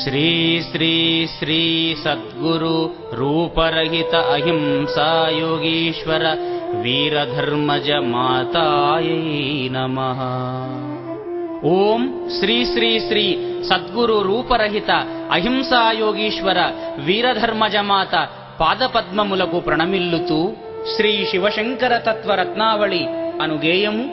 శ్రీ శ్రీ శ్రీ సద్గురు రూపరహిత అహింసా యోగీశ్వర వీరధర్మజ మాతాయై నమః. ఓం శ్రీ శ్రీ శ్రీ సద్గురు రూపరహిత అహింసా యోగీశ్వర వీరధర్మజమాత పాదపద్మములకు ప్రణమిల్లుతూ శ్రీ శివశంకర తత్వరత్నావళి అను గేయము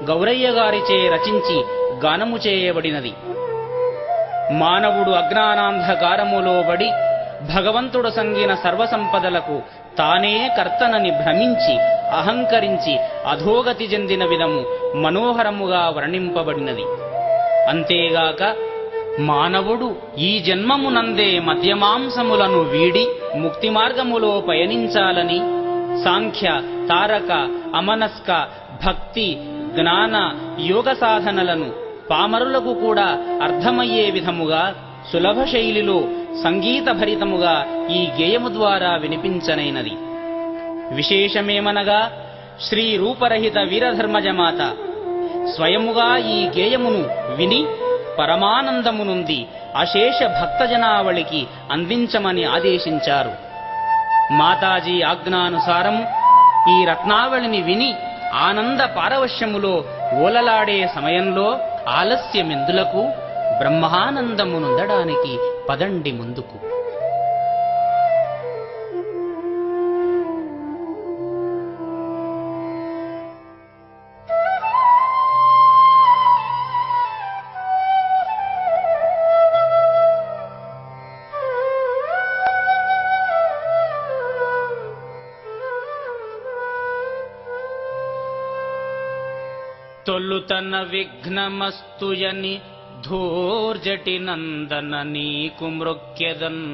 గౌరయ్య గారిచే రచించి గానము చేయబడినది. మానవుడు అజ్ఞానాంధకారములో బడి భగవంతుడు సంగిన సర్వసంపదలకు తానే కర్తనని భ్రమించి అహంకరించి అధోగతి చెందిన విధము మనోహరముగా వర్ణింపబడినది. అంతేగాక మానవుడు ఈ జన్మమునందే మద్యమాంసములను వీడి ముక్తి మార్గములో పయనించాలని సాంఖ్య, తారక, అమనస్క, భక్తి, జ్ఞాన, యోగ సాధనలను పామరులకు కూడా అర్థమయ్యే విధముగా సులభ శైలిలో సంగీతభరితముగా ఈ గేయము ద్వారా వినిపించనైనది. విశేషమేమనగా శ్రీ రూపరహిత వీరధర్మజమాత స్వయముగా ఈ గేయమును విని పరమానందమునుంది అశేష భక్తజనావళికి అందించమని ఆదేశించారు. మాతాజీ ఆజ్ఞానుసారము ఈ రత్నావళిని విని ఆనంద పారవశ్యములో ఓలలాడే సమయంలో ఆలస్యమెందులకు బ్రహ్మానందమునుందడానికి పదండి ముందుకు. తొలుతన విఘ్నమస్తుయని ధూర్జటి నందన నీకు మృక్యదన్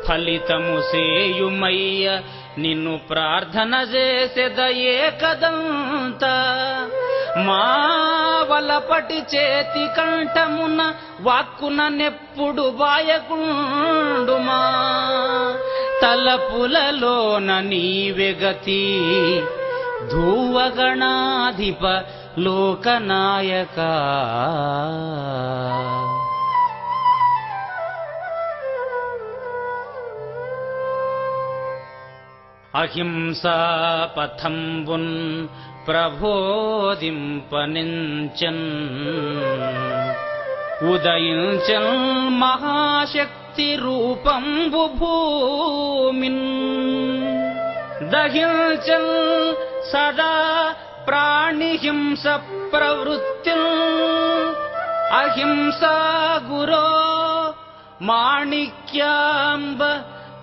ఫలితము సేయుమయ్య నిన్ను ప్రార్థన చేసెదయే కదంత మావలపటి చేతి కంఠమున వాక్కున నెప్పుడు బాయకుండుమా తలపులలోన నీవెగతి ధూవగణాధిప లోకనాయక. అహింసా పథంబున్ ప్రబోధింపనించన్ ఉదయించన్ మహాశక్తి రూపంబు భూమిన్ దహించన్ సదా ప్రాణిహింస ప్రవృత్తి అహింసా గురో మాణిక్యాంబ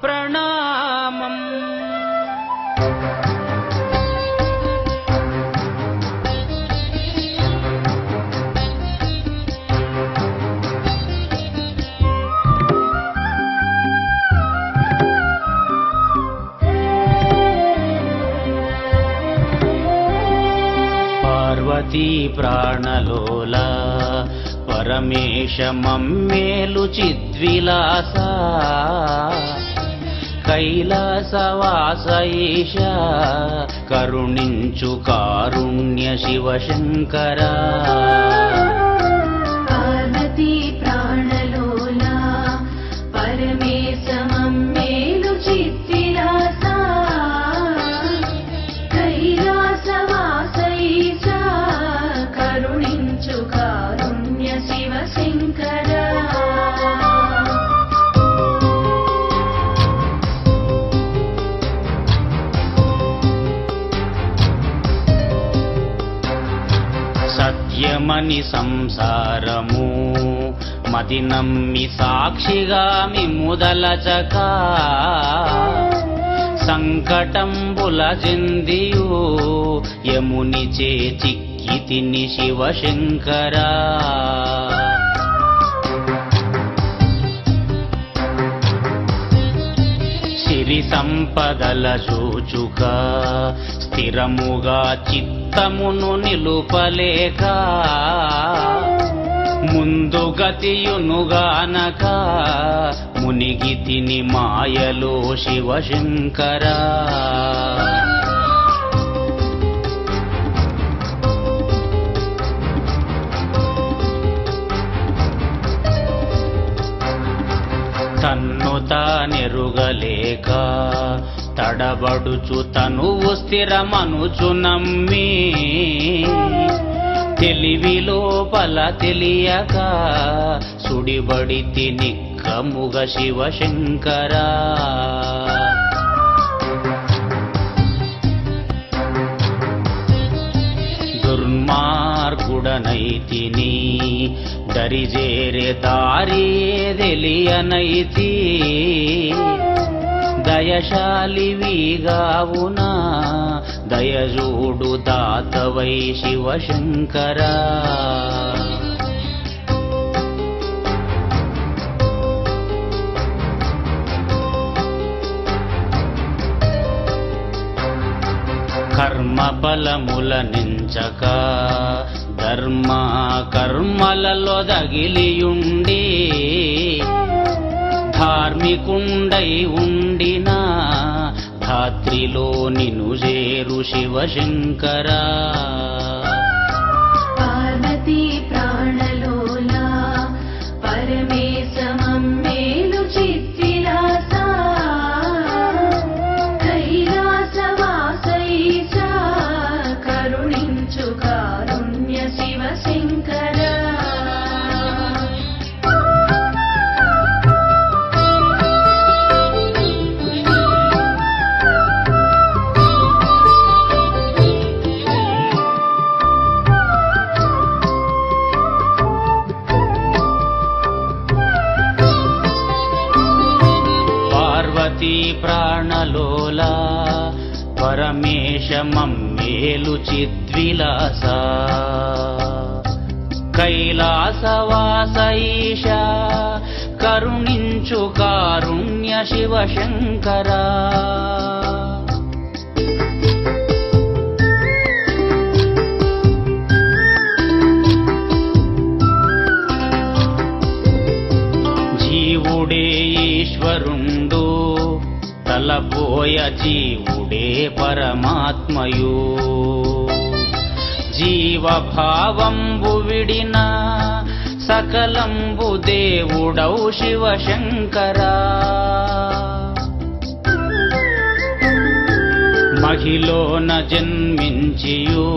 ప్రణామం. పార్వతీ ప్రాణలోల పరమేశ మమ్మేలు చిద్విలాస కైలాసవాసయేష కరుణించు కారుణ్య శివశంకర. పార్వతీ ప్రాణలోల పరమేశ మమ్మేలు చిద్విలాస కైలాసవాసయేష కరుణించు కారుణ్య శివశంకర. సత్యమని సంసారము మది నమ్మి సాక్షిగా మిమ్ముదలచక సంకటంబుల చెందియు యమునిచే చిక్కితిని శివశంకర. సిరి సంపదల చూచుక స్థిరముగా చిత్తమును నిలుపలేక ముందు గతియునుగానక మునిగితిని మాయలో శివశంకర. నెరుగలేక తడబడుచు తనువు స్థిరమనుచు నమ్మి తెలివి లోపల తెలియక సుడిబడితి నిక్కముగ శివశంకరా. దుర్మార్గుడనైతిని దరిజేరే దారిదెలియనైతి దయశాలివిగావునా దయజూడు దాతవై శివశంకరా. కర్మ బలముల నించక ధర్మ కర్మలలో దగిలియుండి ధార్మికుండై ఉండిన ధాత్రిలో నిను చేరు శివశంకరా. పార్వతీ ప్రాణలోలా పరమేశమమ్మేలు చిత్విలాసా కైలాసవాసైసా కరుణించు కారుణ్య శివశంకరా. పార్వతీ ప్రాణలోలా పరమేశమమ్మేలు చిద్విలాసా కైలాసవాసైషా కరుణించు కారుణ్య శివశంకరా. జీవుడే ఈశ్వరుండు తలపోయ జీవుడే పరమాత్మయు జీవభావంబు విడిన సకలంబు దేవుడౌ శివశంకరా. మహిలోన జన్మించియు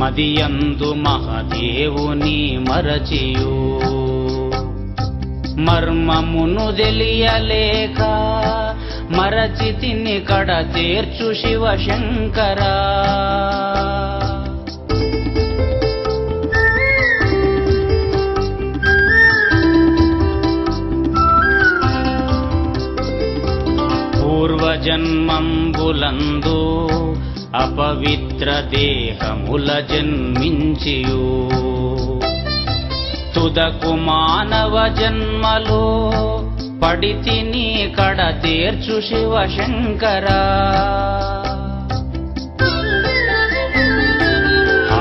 మదియందు మహదేవుని మరచియు మర్మమును తెలియలేక మరచితిని కడ చేర్చు శివశంకరా. పూర్వజన్మంబులందు అపవిత్ర దేహముల జన్మించియు తుదకు మానవ జన్మలో పడితిని కడ తీర్చు శివశంకరా.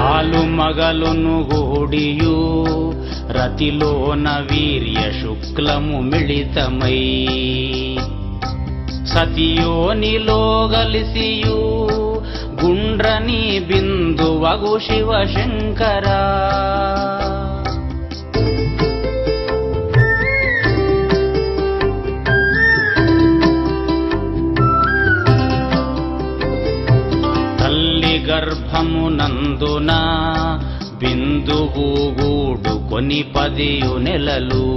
ఆలు మగలును గూడియు రతిలోన వీర్య శుక్లము మిళితమై సతియోనిలో గలిసియు గుండ్రని బిందువగు శివశంకరా. గర్భమునందున బిందువు గూడుకొని 10 నెలలు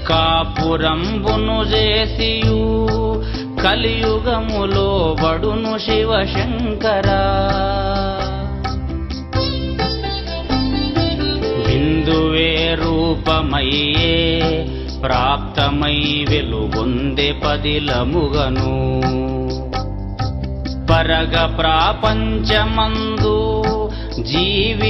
కాపురంబును చేసియు కలియుగములో బడును శివశంకరా. బిందువే రూపమయ్యే ప్రాప్తమై వెలుగొందె పదిలముగను పరగ ప్రాపంచమందు జీవి